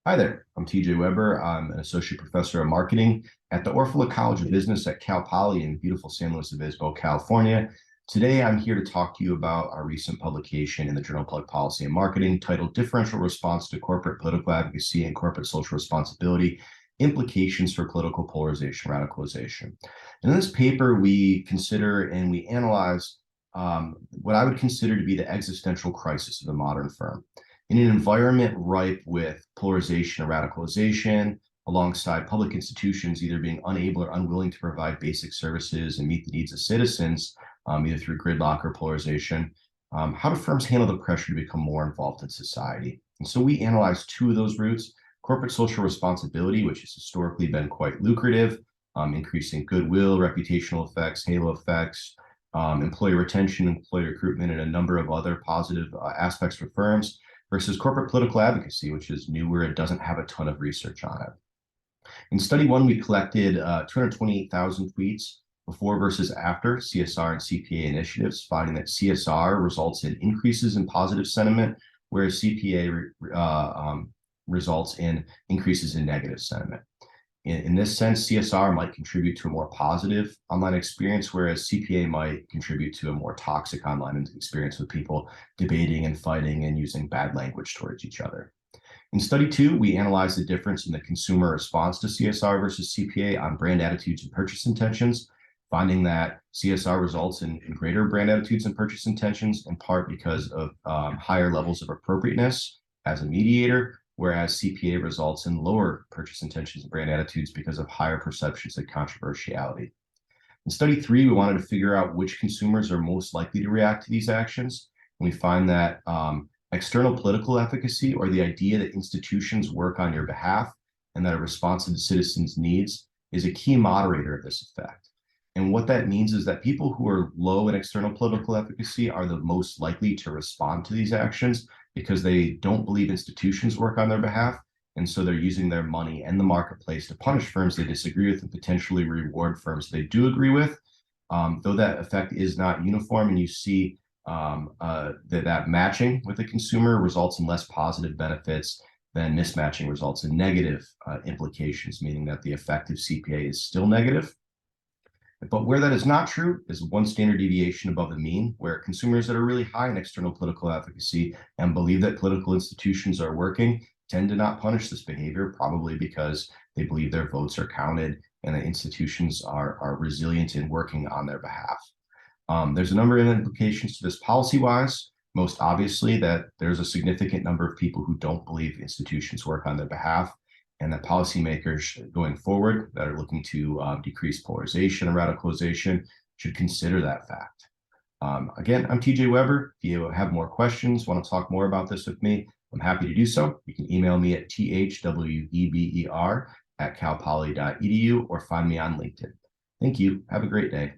Hi there, I'm TJ Weber. I'm an associate professor of marketing at the Orfalea College of Business at Cal Poly in beautiful San Luis Obispo, California. Today, I'm here to talk to you about our recent publication in the Journal of Public Policy and Marketing titled Differential Response to Corporate Political Advocacy and Corporate Social Responsibility, Implications for Political Polarization, Radicalization. And in this paper, we consider and we analyze what I would consider to be the existential crisis of the modern firm. In an environment ripe with polarization and radicalization, alongside public institutions either being unable or unwilling to provide basic services and meet the needs of citizens, either through gridlock or polarization, how do firms handle the pressure to become more involved in society? And so we analyzed two of those routes: corporate social responsibility, which has historically been quite lucrative, increasing goodwill, reputational effects, halo effects, employee retention, employee recruitment, and a number of other positive aspects for firms, versus corporate political advocacy, which is newer. It doesn't have a ton of research on it. In study one, we collected 228,000 tweets before versus after CSR and CPA initiatives, finding that CSR results in increases in positive sentiment, whereas CPA results in increases in negative sentiment. In this sense, CSR might contribute to a more positive online experience, whereas CPA might contribute to a more toxic online experience with people debating and fighting and using bad language towards each other. In study two, we analyzed the difference in the consumer response to CSR versus CPA on brand attitudes and purchase intentions, finding that CSR results in greater brand attitudes and purchase intentions, in part because of higher levels of appropriateness as a mediator, whereas CPA results in lower purchase intentions and brand attitudes because of higher perceptions of controversiality. In study three, we wanted to figure out which consumers are most likely to react to these actions. And we find that external political efficacy, or the idea that institutions work on your behalf and that are responsive to citizens' needs, is a key moderator of this effect. And what that means is that people who are low in external political efficacy are the most likely to respond to these actions because they don't believe institutions work on their behalf. And so they're using their money and the marketplace to punish firms they disagree with and potentially reward firms they do agree with. Though that effect is not uniform, and you see that matching with the consumer results in less positive benefits than mismatching results in negative implications, meaning that the effective CPA is still negative. But where that is not true is one standard deviation above the mean, where consumers that are really high in external political advocacy and believe that political institutions are working tend to not punish this behavior, probably because they believe their votes are counted and that institutions are resilient in working on their behalf. There's a number of implications to this policy-wise. Most obviously, that there's a significant number of people who don't believe institutions work on their behalf, and that policymakers going forward that are looking to decrease polarization and radicalization should consider that fact. Again, I'm TJ Weber. If you have more questions, want to talk more about this with me, I'm happy to do so. You can email me at thweber@calpoly.edu or find me on LinkedIn. Thank you. Have a great day.